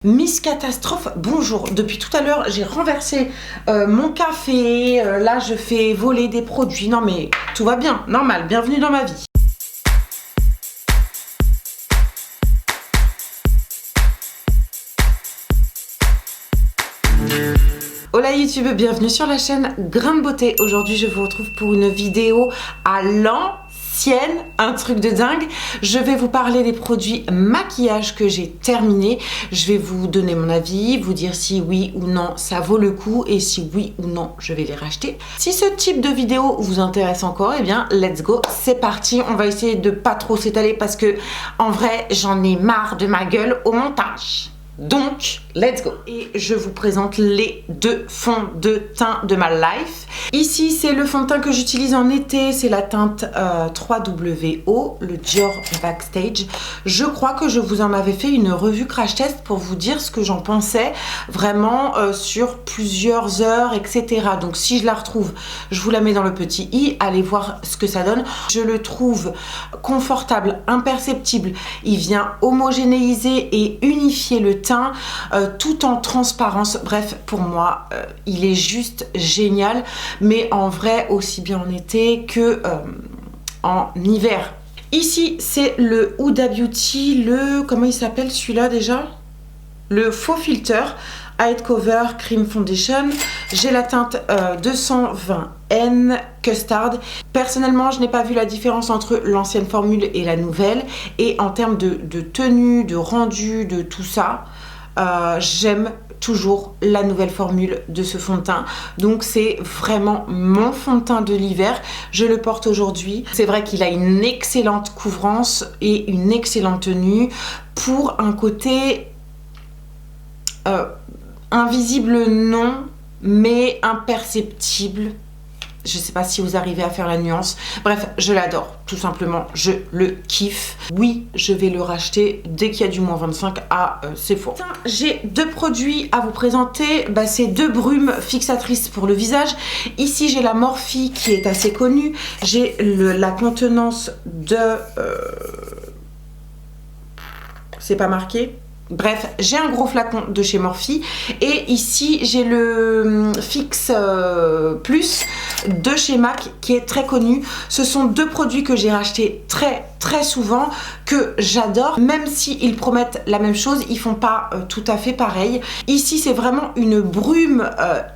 Miss Catastrophe, bonjour. Depuis tout à l'heure, j'ai renversé mon café. Là, je fais voler des produits. Non mais tout va bien, normal. Bienvenue dans ma vie. Hola YouTube, bienvenue sur la chaîne Grain de Beauté. Aujourd'hui, je vous retrouve pour une vidéo à l'ancienne, un truc de dingue. Je vais vous parler des produits maquillage que j'ai terminés. Je vais vous donner mon avis, vous dire si oui ou non ça vaut le coup et si oui ou non je vais les racheter. Si ce type de vidéo vous intéresse encore, eh bien let's go, c'est parti. On va essayer de pas trop s'étaler parce que en vrai j'en ai marre de ma gueule au montage. Donc, let's go. Et je vous présente les deux fonds de teint de ma life. Ici, c'est le fond de teint que j'utilise en été. C'est la teinte 3WO, le Dior Backstage. Je crois que je vous en avais fait une revue crash test pour vous dire ce que j'en pensais vraiment sur plusieurs heures, etc. Donc, si je la retrouve, je vous la mets dans le petit i. Allez voir ce que ça donne. Je le trouve confortable, imperceptible. Il vient homogénéiser et unifier le teint. Tout en transparence. Bref, pour moi il est juste génial, mais en vrai aussi bien en été que en hiver. Ici c'est le Huda Beauty, le comment il s'appelle celui-là déjà, le faux filter Hide Cover Cream Foundation. J'ai la teinte 220N Custard. Personnellement, je n'ai pas vu la différence entre l'ancienne formule et la nouvelle. Et en termes de tenue, de rendu, de tout ça, j'aime toujours la nouvelle formule de ce fond de teint. Donc c'est vraiment mon fond de teint de l'hiver. Je le porte aujourd'hui. C'est vrai qu'il a une excellente couvrance et une excellente tenue pour un côté invisible, non, mais imperceptible. Je sais pas si vous arrivez à faire la nuance. Bref, je l'adore, tout simplement, je le kiffe. Oui, je vais le racheter dès qu'il y a du moins 25 à Sephora. J'ai deux produits à vous présenter. C'est deux brumes fixatrices pour le visage. Ici, j'ai la Morphe qui est assez connue. J'ai la contenance de... c'est pas marqué. Bref, j'ai un gros flacon de chez Morphe et ici j'ai le Fix Plus de chez MAC qui est très connu. Ce sont deux produits que j'ai rachetés très souvent, que j'adore. Même s'ils promettent la même chose, ils font pas tout à fait pareil. Ici c'est vraiment une brume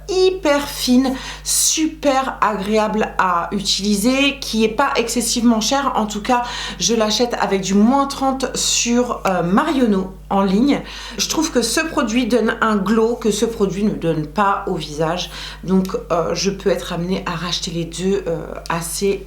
hyper fine, super agréable à utiliser, qui est pas excessivement chère. En tout cas, je l'achète avec du moins 30 sur Marionneau en ligne. Je trouve que ce produit donne un glow que ce produit ne donne pas au visage. Donc je peux être amenée à racheter les deux assez...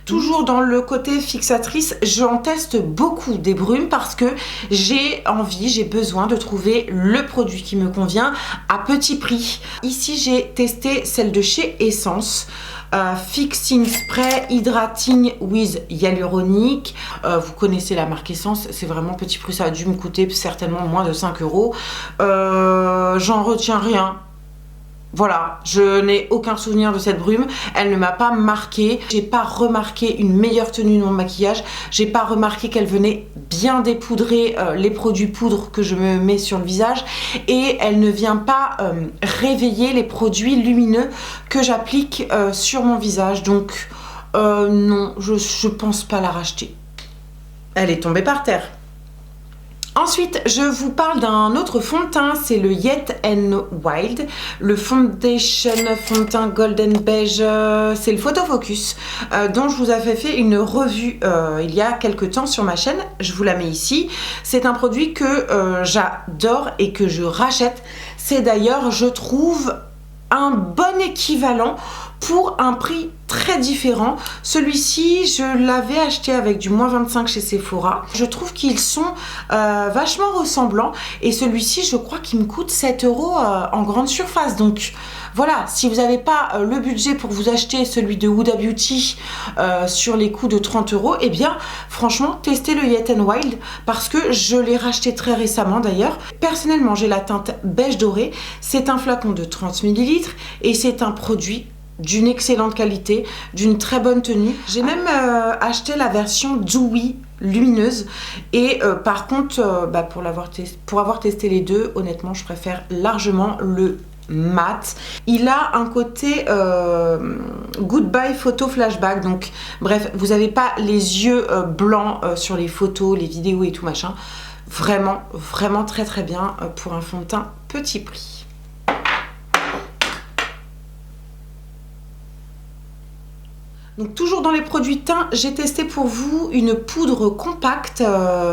Toujours dans le côté fixatrice, j'en teste beaucoup des brumes parce que j'ai envie, j'ai besoin de trouver le produit qui me convient à petit prix. Ici, j'ai testé celle de chez Essence. Fixing Spray Hydrating with Hyaluronic. Vous connaissez la marque Essence, c'est vraiment petit prix, ça a dû me coûter certainement moins de 5 €. J'en retiens rien. Voilà, je n'ai aucun souvenir de cette brume, elle ne m'a pas marqué, j'ai pas remarqué une meilleure tenue de mon maquillage, j'ai pas remarqué qu'elle venait bien dépoudrer les produits poudre que je me mets sur le visage et elle ne vient pas réveiller les produits lumineux que j'applique sur mon visage. Donc non, je pense pas la racheter. Elle est tombée par terre. Ensuite, je vous parle d'un autre fond de teint, c'est le Wet n Wild, le Foundation fond de teint Golden Beige, c'est le Photo Focus, dont je vous avais fait une revue il y a quelques temps sur ma chaîne, je vous la mets ici. C'est un produit que j'adore et que je rachète, c'est d'ailleurs, je trouve, un bon équivalent pour un prix très différent. Celui-ci, je l'avais acheté avec du moins 25 chez Sephora. Je trouve qu'ils sont vachement ressemblants et celui-ci, je crois qu'il me coûte 7 € en grande surface. Donc voilà, si vous n'avez pas le budget pour vous acheter celui de Huda Beauty sur les coups de 30 €, eh bien franchement, testez le Wet n Wild parce que je l'ai racheté très récemment d'ailleurs. Personnellement, j'ai la teinte beige doré. C'est un flacon de 30 ml et c'est un produit d'une excellente qualité, d'une très bonne tenue. J'ai même acheté la version Dewy lumineuse. Et par contre, pour avoir testé les deux, honnêtement, je préfère largement le mat. Il a un côté goodbye photo flashback, donc bref, vous n'avez pas les yeux blancs sur les photos, les vidéos et tout machin. Vraiment, vraiment très très bien pour un fond de teint petit prix. Donc toujours dans les produits teints, j'ai testé pour vous une poudre compacte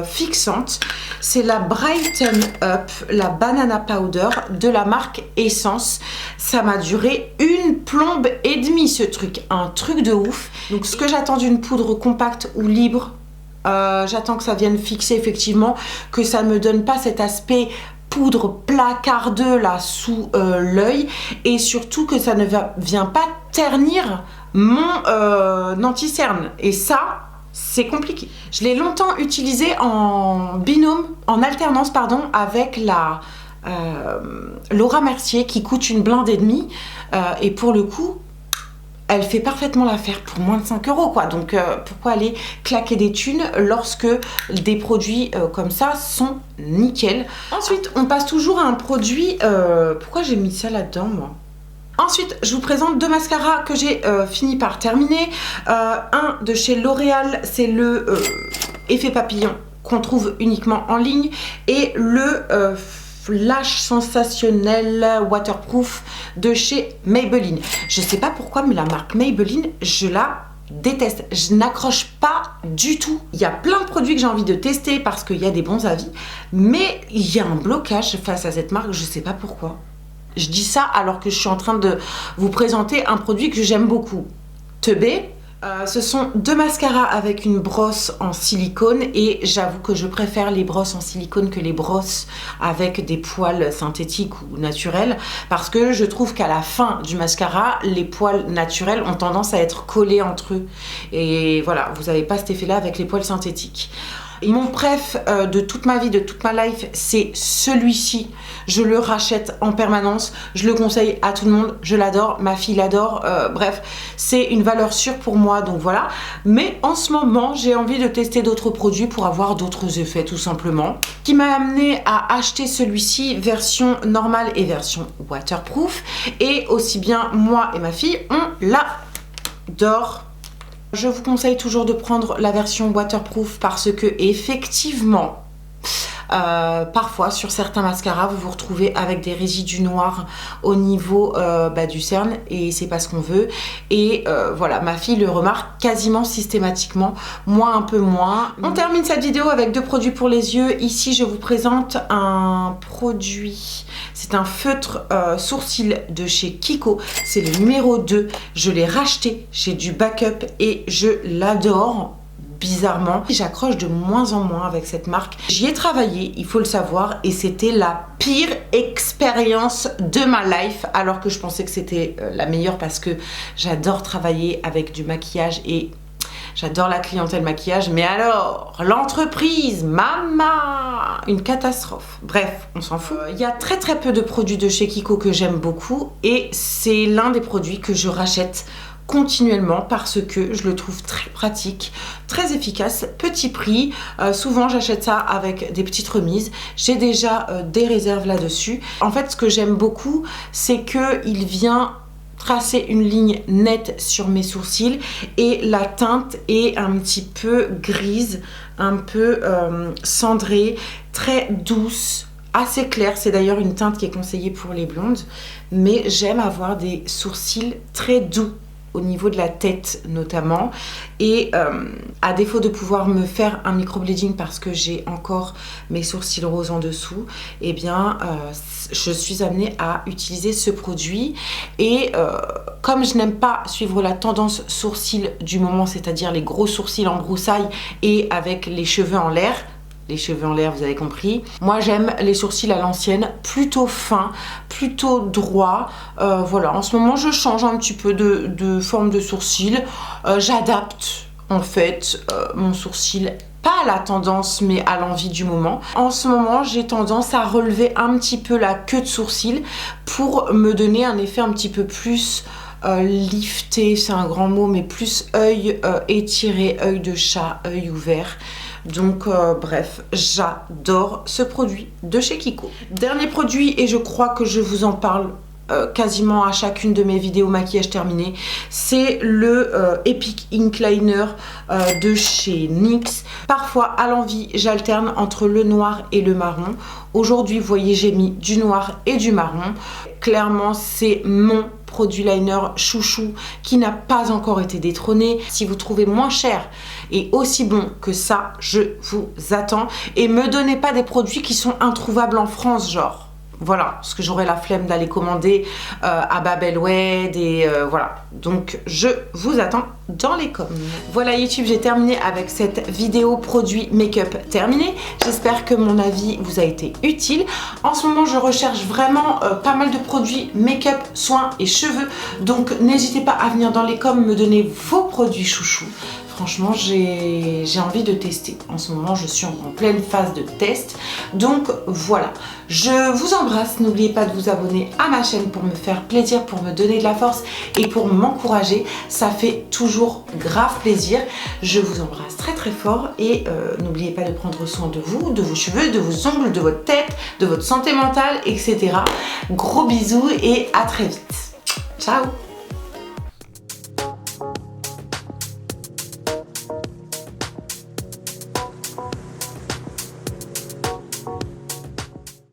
fixante. C'est la Brighten Up, la Banana Powder de la marque Essence. Ça m'a duré une plombe et demie ce truc, un truc de ouf. Donc ce que j'attends d'une poudre compacte ou libre, j'attends que ça vienne fixer effectivement, que ça ne me donne pas cet aspect poudre placardeux là sous l'œil, et surtout que ça ne vient pas ternir mon anti-cerne, et ça c'est compliqué. Je l'ai longtemps utilisé en binôme, en alternance pardon, avec la Laura Mercier qui coûte une blinde et demie, et pour le coup elle fait parfaitement l'affaire pour moins de 5 € quoi. Donc pourquoi aller claquer des thunes lorsque des produits comme ça sont nickel. Ensuite on passe toujours à un produit, pourquoi j'ai mis ça là-dedans moi? Ensuite, je vous présente deux mascaras que j'ai fini par terminer. Un de chez L'Oréal, c'est le Effet Papillon qu'on trouve uniquement en ligne, et le Flash Sensationnel Waterproof de chez Maybelline. Je sais pas pourquoi, mais la marque Maybelline, je la déteste. Je n'accroche pas du tout. Il y a plein de produits que j'ai envie de tester parce qu'il y a des bons avis, mais il y a un blocage face à cette marque, je sais pas pourquoi. Je dis ça alors que je suis en train de vous présenter un produit que j'aime beaucoup. Teubé. Ce sont deux mascaras avec une brosse en silicone, et j'avoue que je préfère les brosses en silicone que les brosses avec des poils synthétiques ou naturels, parce que je trouve qu'à la fin du mascara, les poils naturels ont tendance à être collés entre eux. Et voilà, vous n'avez pas cet effet-là avec les poils synthétiques. Et mon préf de toute ma vie, de toute ma life, c'est celui-ci. Je le rachète en permanence, je le conseille à tout le monde, je l'adore, ma fille l'adore, bref, c'est une valeur sûre pour moi, donc voilà. Mais en ce moment, j'ai envie de tester d'autres produits pour avoir d'autres effets, tout simplement. Ce qui m'a amené à acheter celui-ci, version normale et version waterproof. Et aussi bien moi et ma fille, on l'adore. Je vous conseille toujours de prendre la version waterproof parce que effectivement, parfois sur certains mascaras vous vous retrouvez avec des résidus noirs au niveau du cerne, et c'est pas ce qu'on veut. Et voilà, ma fille le remarque quasiment systématiquement, moi un peu moins. On termine cette vidéo avec deux produits pour les yeux. Ici je vous présente un produit, c'est un feutre sourcil de chez Kiko, c'est le numéro 2. Je l'ai racheté, j'ai du backup et je l'adore. Bizarrement, j'accroche de moins en moins avec cette marque. J'y ai travaillé, il faut le savoir, et c'était la pire expérience de ma life, alors que je pensais que c'était la meilleure parce que j'adore travailler avec du maquillage et j'adore la clientèle maquillage. Mais alors, l'entreprise, maman, une catastrophe. Bref, on s'en fout. Il y a très très peu de produits de chez Kiko que j'aime beaucoup, et c'est l'un des produits que je rachète continuellement parce que je le trouve très pratique, très efficace, petit prix. Souvent j'achète ça avec des petites remises. J'ai déjà des réserves là-dessus. En fait, ce que j'aime beaucoup, c'est qu'il vient tracer une ligne nette sur mes sourcils, et la teinte est un petit peu grise, un peu cendrée, très douce, assez claire. C'est d'ailleurs une teinte qui est conseillée pour les blondes, mais j'aime avoir des sourcils très doux au niveau de la tête notamment, et à défaut de pouvoir me faire un microblading parce que j'ai encore mes sourcils roses en dessous, et bien je suis amenée à utiliser ce produit. Et comme je n'aime pas suivre la tendance sourcils du moment, c'est-à-dire les gros sourcils en broussailles et avec les cheveux en l'air, vous avez compris. Moi j'aime les sourcils à l'ancienne, plutôt fins, plutôt droits. Voilà, en ce moment je change un petit peu de forme de sourcil. J'adapte en fait mon sourcil, pas à la tendance mais à l'envie du moment. En ce moment j'ai tendance à relever un petit peu la queue de sourcil pour me donner un effet un petit peu plus lifté, c'est un grand mot, mais plus œil étiré, œil de chat, œil ouvert. Donc bref, j'adore ce produit de chez Kiko. Dernier produit, et je crois que je vous en parle quasiment à chacune de mes vidéos maquillage terminé, c'est le Epic Ink Liner de chez NYX. Parfois à l'envie j'alterne entre le noir et le marron. Aujourd'hui vous voyez j'ai mis du noir et du marron. Clairement c'est mon produit liner chouchou qui n'a pas encore été détrôné. Si vous trouvez moins cher et aussi bon que ça, je vous attends. Et me donnez pas des produits qui sont introuvables en France, genre. Voilà, parce que j'aurais la flemme d'aller commander à Babelwed et voilà. Donc je vous attends dans les coms. Voilà YouTube, j'ai terminé avec cette vidéo produit make-up terminée. J'espère que mon avis vous a été utile. En ce moment, je recherche vraiment pas mal de produits make-up, soins et cheveux. Donc n'hésitez pas à venir dans les coms me donner vos produits chouchous. Franchement, j'ai envie de tester. En ce moment, je suis en pleine phase de test. Donc voilà, je vous embrasse. N'oubliez pas de vous abonner à ma chaîne pour me faire plaisir, pour me donner de la force et pour m'encourager. Ça fait toujours grave plaisir. Je vous embrasse très très fort et n'oubliez pas de prendre soin de vous, de vos cheveux, de vos ongles, de votre tête, de votre santé mentale, etc. Gros bisous et à très vite. Ciao!